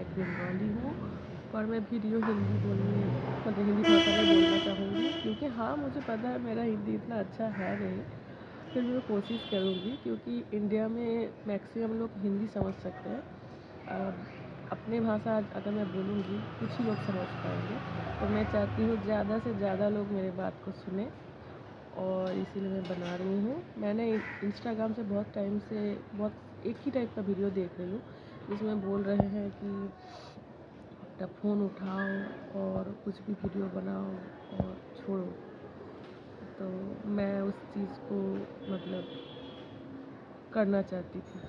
एक बंगाली हूँ, पर मैं वीडियो हिंदी बोलने मतलब हिंदी भाषा में बोलना चाहूँगी, क्योंकि हाँ मुझे पता है मेरा हिंदी इतना अच्छा है नहीं, फिर भी मैं कोशिश करूँगी, क्योंकि इंडिया में मैक्सिमम लोग हिंदी समझ सकते हैं। अपनी भाषा अगर मैं बोलूँगी कुछ ही लोग समझ पाएंगे, तो मैं चाहती हूँ ज़्यादा से ज़्यादा लोग मेरे बात को सुने, और इसीलिए मैं बना रही हूँ। मैंने इंस्टाग्राम से बहुत टाइम से बहुत एक ही टाइप का वीडियो देख रही हूँ, जिसमें बोल रहे हैं कि अपना फ़ोन उठाओ और कुछ भी वीडियो बनाओ और छोड़ो। तो मैं उस चीज़ को मतलब करना चाहती थी,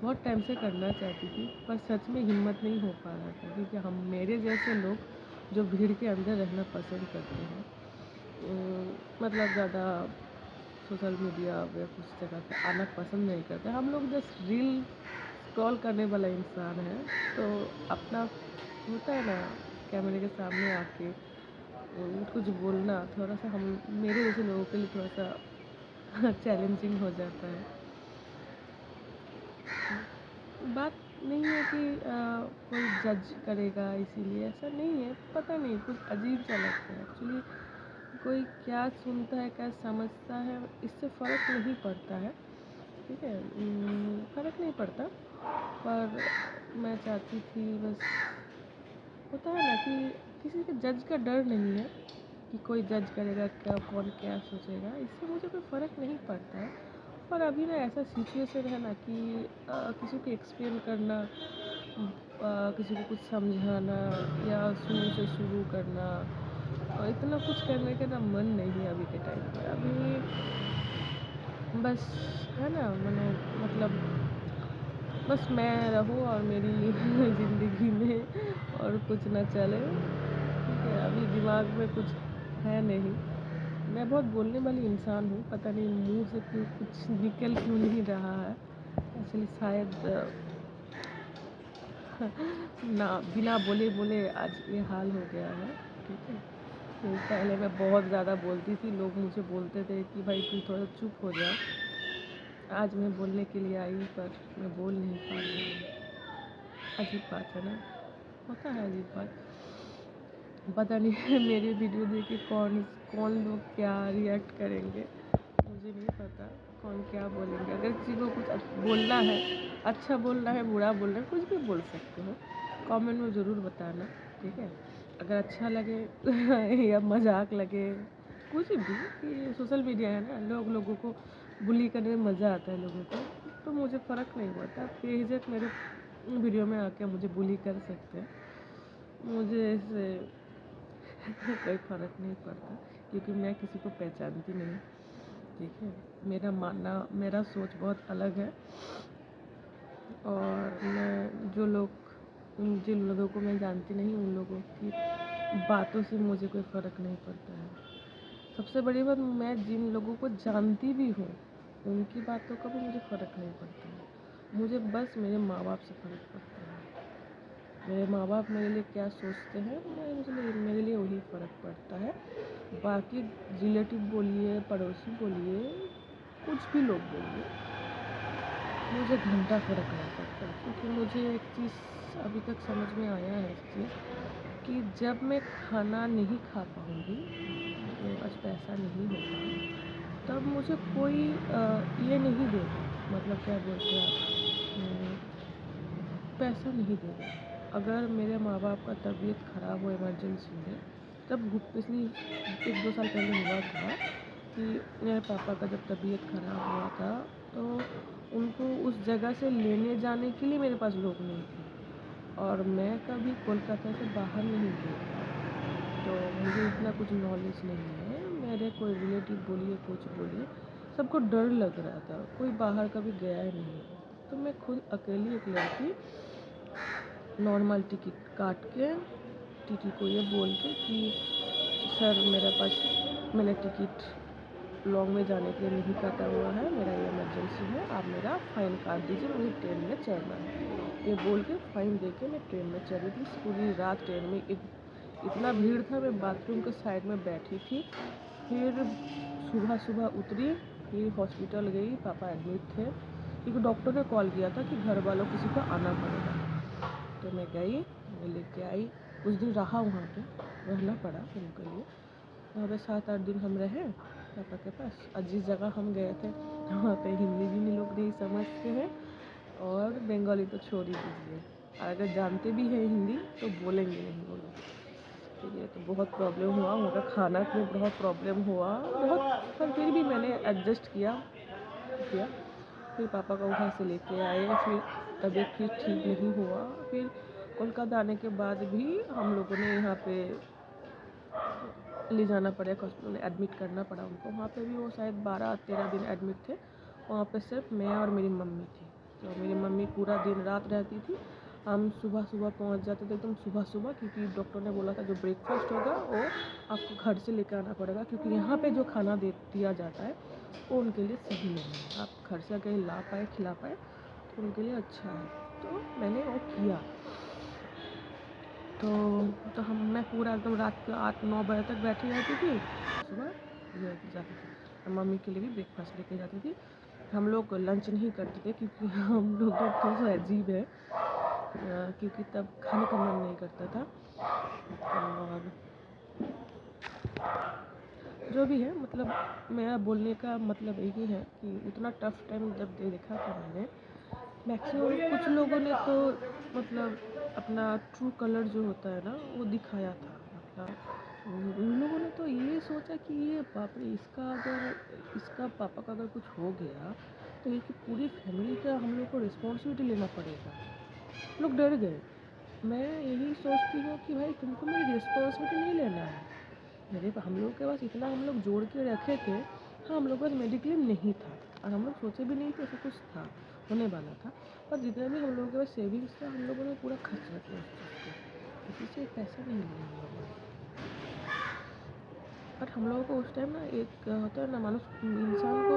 बहुत टाइम से करना चाहती थी, पर सच में हिम्मत नहीं हो पा रहा था, क्योंकि हम मेरे जैसे लोग जो भीड़ के अंदर रहना पसंद करते हैं, मतलब ज़्यादा सोशल मीडिया या कुछ जगह पे आना पसंद नहीं करते, हम लोग जस्ट रील स्क्रॉल करने वाला इंसान है। तो अपना होता है ना, कैमरे के सामने आके कुछ बोलना थोड़ा सा हम मेरे जैसे लोगों के लिए थोड़ा सा चैलेंजिंग हो जाता है। बात नहीं है कि कोई जज करेगा, इसीलिए ऐसा नहीं है, पता नहीं कुछ अजीब सा लगता है एक्चुअली। कोई क्या सुनता है क्या समझता है इससे फ़र्क नहीं पड़ता है, ठीक है, फ़र्क नहीं पड़ता। पर मैं चाहती थी बस, होता है ना कि किसी के जज का डर नहीं है कि कोई जज करेगा क्या, कौन क्या सोचेगा, इससे मुझे कोई फ़र्क नहीं पड़ता है। पर अभी ना ऐसा सिचुएशन है ना कि किसी को एक्सप्लेन करना, किसी को कुछ समझाना या शुरू से शुरू करना, इतना कुछ करने का ना मन नहीं है अभी के टाइम पे। अभी बस है ना, मैंने मतलब बस मैं रहूँ और मेरी ज़िंदगी में और कुछ ना चले, ठीक है। अभी दिमाग में कुछ है नहीं। मैं बहुत बोलने वाली इंसान हूँ, पता नहीं मुँह से क्यों कुछ निकल क्यों नहीं रहा है। एक्चुअली शायद ना बिना बोले आज ये हाल हो गया है, ठीक है। तो पहले मैं बहुत ज़्यादा बोलती थी, लोग मुझे बोलते थे कि भाई तू थोड़ा चुप हो जा। आज मैं बोलने के लिए आई, पर मैं बोल नहीं पा रही हूँ। अजीब बात है ना, होता है अजीब बात। पता नहीं मेरी वीडियो देख के कौन कौन लोग क्या रिएक्ट करेंगे, मुझे नहीं पता कौन क्या बोलेंगे। अगर किसी को कुछ बोलना है, अच्छा बोलना है, बुरा बोलना है, कुछ भी बोल सकते हो, कमेंट में ज़रूर बताना, ठीक है। अगर अच्छा लगे या मजाक लगे, कुछ भी, कि सोशल मीडिया है ना, लोगों को बुली करने में मज़ा आता है लोगों को, तो मुझे फ़र्क नहीं पड़ता। बेझिझक मेरे वीडियो में आके मुझे बुली कर सकते हैं, मुझे इससे कोई फ़र्क नहीं पड़ता, क्योंकि मैं किसी को पहचानती नहीं, ठीक है। मेरा मानना, मेरा सोच बहुत अलग है, और मैं जिन लोगों को मैं जानती नहीं, उन लोगों की बातों से मुझे कोई फ़र्क नहीं पड़ता है। सबसे बड़ी बात, मैं जिन लोगों को जानती भी हूँ उनकी बातों का भी मुझे फ़र्क नहीं पड़ता है। मुझे बस मेरे माँ बाप से फ़र्क पड़ता है। मेरे माँ बाप मेरे लिए क्या सोचते हैं, मेरे लिए वही फ़र्क पड़ता है। बाकी रिलेटिव बोलिए, पड़ोसी बोलिए, कुछ भी लोग बोलिए, मुझे घंटा फ़र्क नहीं पड़ता। क्योंकि मुझे एक चीज़ अभी तक समझ में आया है, इस चीज़ कि जब मैं खाना नहीं खा पाऊँगी, मेरे पास पैसा नहीं होगा, तब मुझे कोई ये नहीं देगा, मतलब क्या बोलते हैं आप, पैसा नहीं देगा। अगर मेरे माँ बाप का तबीयत ख़राब हो इमरजेंसी में, तब पिछली 1-2 साल पहले हुआ था कि मेरे पापा का जब तबीयत ख़राब हुआ था, तो उनको उस जगह से लेने जाने के लिए मेरे पास लोग नहीं थे, और मैं कभी कोलकाता से बाहर नहीं गई, तो मुझे इतना कुछ नॉलेज नहीं है। मेरे कोई रिलेटिव बोलिए, कुछ बोलिए, सबको डर लग रहा था, कोई बाहर कभी गया ही नहीं है। तो मैं खुद अकेली एक लड़की नॉर्मल टिकट काट के टीटी को ये बोल के कि सर मेरे पास, मैंने टिकट लॉन्ग में जाने के लिए नहीं काटा हुआ है, मेरा ये इमरजेंसी है, आप मेरा फ़ाइन काट दीजिए, मुझे ट्रेन में चढ़ना है। ये बोल के फ़ाइन दे के मैं ट्रेन में चढ़ी थी। पूरी रात ट्रेन में इतना भीड़ था, मैं बाथरूम के साइड में बैठी थी। फिर सुबह उतरी, फिर हॉस्पिटल गई, पापा एडमिट थे, क्योंकि डॉक्टर ने कॉल किया था कि घर वालों किसी को आना पड़ेगा। तो मैं गई, मैं लेके आई, कुछ दिन रहा वहाँ पे, रहना पड़ा उनके लिए। वहाँ पे 7-8 दिन हम रहे पापा के पास। और जिस जगह हम गए थे वहाँ पे हिंदी भी लोग नहीं समझते हैं और बंगाली तो छोड़ ही दीजिए, अगर जानते भी हैं हिंदी तो बोलेंगे नहीं वो लोग। ठीक है, तो बहुत प्रॉब्लम हुआ, वहाँ का खाना में बहुत प्रॉब्लम हुआ बहुत, पर फिर भी मैंने एडजस्ट किया। फिर पापा को वहाँ से लेके आए, फिर तबीयत फिर ठीक नहीं हुआ। फिर कोलकाता आने के बाद भी हम लोगों ने यहाँ पे ले जाना पड़ा, हॉस्पिटल में एडमिट करना पड़ा उनको। वहाँ पे भी वो शायद 12-13 दिन एडमिट थे। वहाँ पे सिर्फ मैं और मेरी मम्मी थी। तो मेरी मम्मी पूरा दिन रात रहती थी, हम सुबह सुबह पहुँच जाते थे, एकदम सुबह सुबह, क्योंकि डॉक्टर ने बोला था जो ब्रेकफास्ट होगा वो आपको घर से लेकर आना पड़ेगा, क्योंकि यहाँ पे जो खाना दिया जाता है वो उनके लिए सही नहीं है। आप घर से अगर ला पाए खिला पाए तो उनके लिए अच्छा है। तो मैंने वो किया। तो मैं पूरा एकदम रात के 8-9 बजे तक बैठी रहती थी, सुबह जाती थी। मम्मी के लिए भी ब्रेकफास्ट लेके जाती थी। हम लोग लंच नहीं करते थे क्योंकि हम लोग थोड़ा सा अजीब है, क्योंकि तब खाने का मन नहीं करता था। और जो भी है, मतलब मेरा बोलने का मतलब यही है कि इतना टफ टाइम जब देखा था मैंने, मैक्सिमम कुछ लोगों ने तो मतलब अपना ट्रू कलर जो होता है ना वो दिखाया था। मतलब उन लोगों ने तो ये सोचा कि ये बाप रे, इसका पापा का अगर कुछ हो गया तो ये कि पूरी फैमिली का हम लोग को रिस्पॉन्सिबिलिटी लेना पड़ेगा। लोग डर गए। मैं यही सोचती हूँ कि भाई तुमको मेरी रिस्पॉन्सिबिलिटी नहीं लेना है। हम लोग के पास इतना हम लोग जोड़ के रखे थे। हाँ, हम लोग के पास मेडिक्लेम नहीं था और हम लोग सोचे भी नहीं कि ऐसा कुछ था, होने वाला था। पर जितना भी हम लोगों के पास सेविंग्स था हम लोगों ने पूरा खर्च किया उस चीज़ को, किसी से पैसा नहीं लिया हम लोगों ने। बट हम लोगों को उस टाइम ना एक होता है ना, मानो इंसान को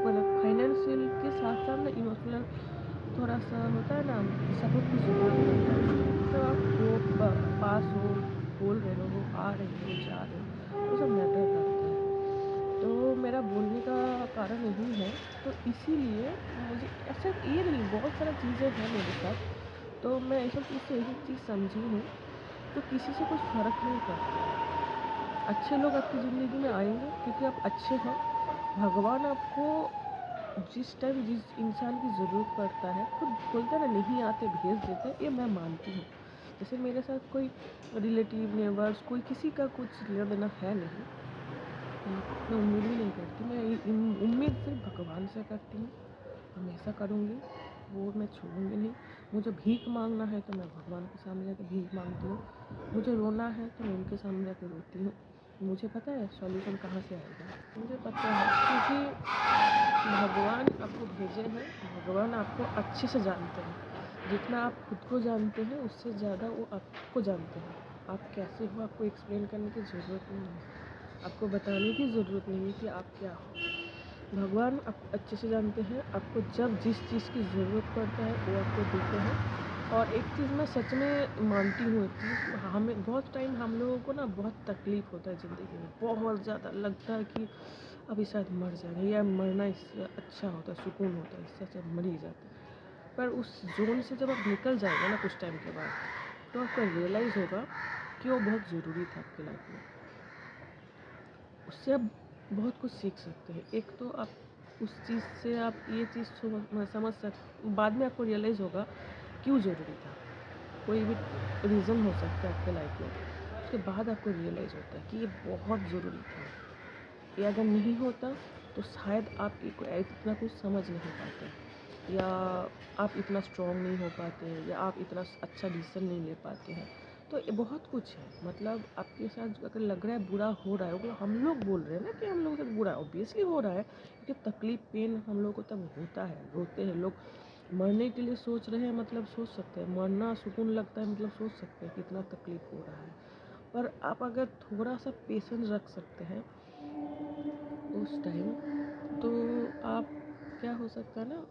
मतलब फाइनेंशियल के साथ साथ ना इमोशनल थोड़ा सा होता है ना, सपोर्ट की ज़रूरत पड़ता है। मतलब आप वो पास हो, बोल रहे हो, आ रहे हो, जा रहे हो, वो सब मैटर करता है। तो मेरा बोलने का कारण यही है। तो इसीलिए मुझे ऐसा ये नहीं, बहुत सारी चीज़ें हैं मेरे साथ, तो मैं ये सब चीज़ से यही चीज़ समझी हूँ, तो किसी से कुछ फ़र्क नहीं पड़ता। अच्छे लोग आपकी ज़िंदगी में आएंगे क्योंकि आप अच्छे हैं। भगवान आपको जिस टाइम जिस इंसान की ज़रूरत पड़ता है खुद बोलता है ना, नहीं आते भेज देते, ये मैं मानती हूँ। जैसे मेरे साथ कोई रिलेटिव नेबर्स कोई किसी का कुछ लेना देना है नहीं, मैं उम्मीद भी नहीं करती। मैं उम्मीद सिर्फ भगवान से करती हूँ, हमेशा करूँगी, वो मैं छोड़ूंगी नहीं। मुझे भीख मांगना है तो मैं भगवान के सामने जाकर भीख मांगती हूँ। मुझे रोना है तो मैं उनके सामने जाकर रोती हूँ। मुझे पता है सॉल्यूशन कहाँ से आएगा, मुझे पता है, क्योंकि भगवान आपको भेजे हैं, भगवान आपको अच्छे से जानते हैं। जितना आप खुद को जानते हैं उससे ज़्यादा वो आपको जानते हैं। आप कैसे हो आपको एक्सप्लेन करने की ज़रूरत नहीं है, आपको बताने की ज़रूरत नहीं है कि आप क्या हो। भगवान आप अच्छे से जानते हैं, आपको जब जिस चीज़ की ज़रूरत पड़ता है वो आपको देते हैं। और एक चीज़ मैं सच में मानती हूँ, एक चीज़ हमें बहुत टाइम हम लोगों को ना बहुत तकलीफ़ होता है ज़िंदगी में, बहुत ज़्यादा लगता है कि अभी शायद मर जाएंगे या मरना इससे अच्छा होता है, सुकून होता है, इससे अच्छा मर ही जाते हैं। पर उस जोन से जब आप निकल जाएगा ना कुछ टाइम के बाद, तो आपको रियलाइज़ होगा कि वो बहुत ज़रूरी था आपकी लाइफ में। उससे आप बहुत कुछ सीख सकते हैं। एक तो आप उस चीज़ से आप ये चीज़ समझ बाद में आपको रियलाइज़ होगा क्यों ज़रूरी था। कोई भी रीज़न हो सकता है आपके लाइफ में, उसके बाद आपको रियलाइज़ होता है कि ये बहुत ज़रूरी था। ये अगर नहीं होता तो शायद आप इतना कुछ समझ नहीं पाते, या आप इतना स्ट्रॉन्ग नहीं हो पाते, या आप इतना अच्छा डिसीजन नहीं ले पाते हैं। तो ये बहुत कुछ है, मतलब आपके साथ अगर लग रहा है बुरा हो रहा है, वो हम लोग बोल रहे हैं ना कि हम लोगों के साथ बुरा ऑब्वियसली हो रहा है, क्योंकि तकलीफ पेन हम लोग को तब होता है, रोते हैं लोग। मरने के लिए सोच रहे हैं, मतलब सोच सकते हैं, मरना सुकून लगता है, मतलब सोच सकते हैं कितना तकलीफ हो रहा है। पर आप अगर थोड़ा सा पेशेंस रख सकते हैं उस टाइम, तो आप क्या हो सकता है ना,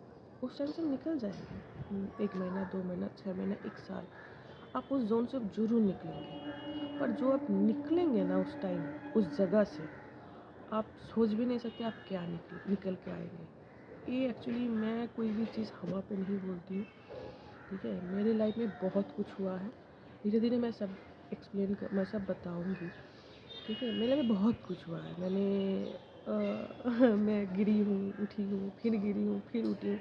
उस टाइम से निकल जाएंगे। 1 महीना 2 महीना 6 महीना 1 साल आप उस जोन से ज़रूर निकलेंगे। पर जो आप निकलेंगे ना उस टाइम उस जगह से, आप सोच भी नहीं सकते आप क्या निकल के आएंगे। ये एक्चुअली मैं कोई भी चीज़ हवा पे नहीं बोलती हूँ, ठीक है। मेरे लाइफ में बहुत कुछ हुआ है, धीरे धीरे मैं सब बताऊँगी। ठीक है, मेरे में बहुत कुछ हुआ है। मैं गिरी हूँ, उठी हूँ, फिर गिरी हूँ, फिर उठी हूँ।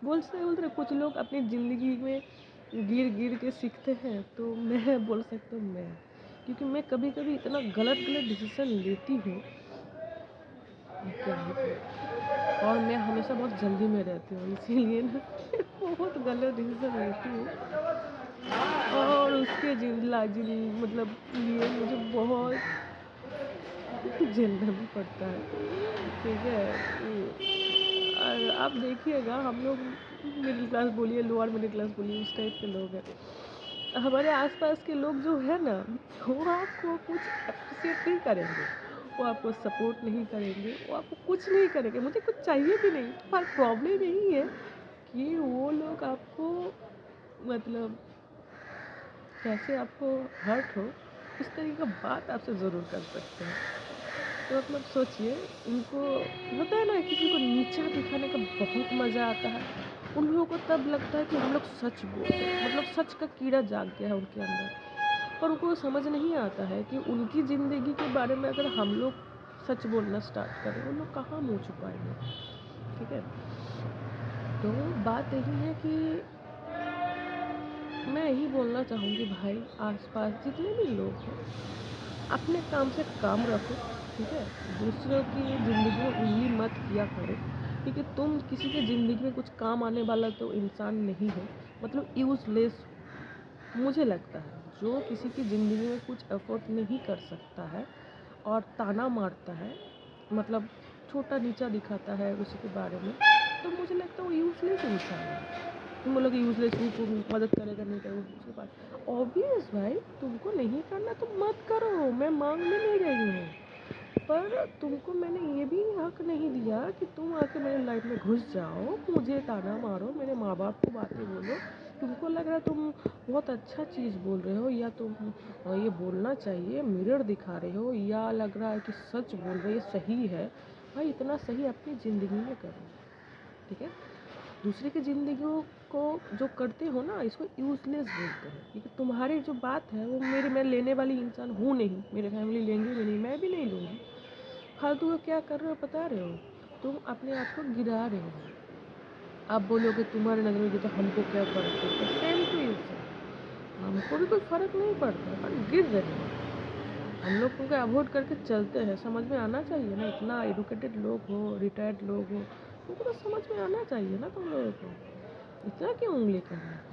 बोलते रहे कुछ लोग अपनी ज़िंदगी में गिर के सीखते हैं, तो मैं बोल सकती हूँ मैं, क्योंकि मैं कभी कभी इतना गलत गलत डिसीजन लेती हूँ, क्या ही बोलूं। और मैं हमेशा बहुत जल्दी में रहती हूँ, इसीलिए ना बहुत गलत डिसीजन लेती हूँ, और उसके मतलब लिए मुझे बहुत झेलना भी पड़ता है। ठीक है। और आप देखिएगा, हम लोग मिडिल क्लास बोलिए, लोअर मिडिल क्लास बोलिए, उस टाइप के लोग हैं। हमारे आसपास के लोग जो है ना, वो आपको कुछ अप्रिशिएट नहीं करेंगे, वो आपको सपोर्ट नहीं करेंगे, वो आपको कुछ नहीं करेंगे, मुझे कुछ चाहिए भी नहीं। पर प्रॉब्लम यही है कि वो लोग आपको मतलब कैसे आपको हर्ट हो, इस तरीके का बात आपसे ज़रूर कर सकते हैं। तो मतलब सोचिए, उनको होता है ना, किसी को नीचा दिखाने का बहुत मज़ा आता है। उन लोगों को तब लगता है कि हम लोग सच बोल रहे हैं, मतलब सच का कीड़ा जाग गया है उनके अंदर। पर उनको समझ नहीं आता है कि उनकी ज़िंदगी के बारे में अगर हम लोग सच बोलना स्टार्ट करें, वो लोग कहाँ मुँह छुपाएंगे। ठीक है। तो बात यही है कि मैं यही बोलना चाहूँगी, भाई आसपास जितने भी लोग हैं, अपने काम से काम रखो। ठीक है। दूसरों की ज़िंदगी में उंगली मत किया करो, क्योंकि तुम किसी की ज़िंदगी में कुछ काम आने वाला तो इंसान नहीं हो, मतलब यूज़लेस हो। मुझे लगता है जो किसी की ज़िंदगी में कुछ एफर्ट नहीं कर सकता है और ताना मारता है, मतलब छोटा नीचा दिखाता है उसी के बारे में, तो मुझे लगता है वो यूज़लेस इंसान है। तुम बोलोगे यूज़लेस हूँ, को मदद करेगा नहीं करेगा उसके पास, ऑब्वियस भाई, तुमको नहीं करना तो मत करो, मैं मांग भी नहीं रही हूँ। पर तुमको मैंने ये भी हक नहीं दिया कि तुम आके मेरे लाइफ में घुस जाओ, मुझे ताना मारो, मेरे माँ बाप को बातें बोलो। तुमको लग रहा है तुम बहुत अच्छा चीज़ बोल रहे हो, या तुम ये बोलना चाहिए मिरर दिखा रहे हो, या लग रहा है कि सच बोल रहे, ये सही है। भाई इतना सही अपनी ज़िंदगी में करो। ठीक है। दूसरे की ज़िंदगियों को जो करते हो ना, इसको यूज़लेस बोलते हैं, क्योंकि तुम्हारी जो बात है वो मैं लेने वाली इंसान हूँ नहीं, मेरे फैमिली लेंगे भी नहीं, मैं भी नहीं लूँगी। फालतू का क्या कर रहे हो, बता रहे हो, तुम अपने आप को गिरा रहे हो। आप बोलोगे तुम्हारे नज़र में तो हमको क्या फ़र्क पड़ता है, सेम टू यू सेम, हमको भी कोई फ़र्क नहीं पड़ता, पर गिर रहे हो। हम लोग तुमको अवॉइड करके चलते हैं, समझ में आना चाहिए ना, इतना एडुकेटेड लोग हो, रिटायर्ड लोग हो, तुमको तो समझ में आना चाहिए ना तुम लोगों को, इतना क्यों उंगली करना।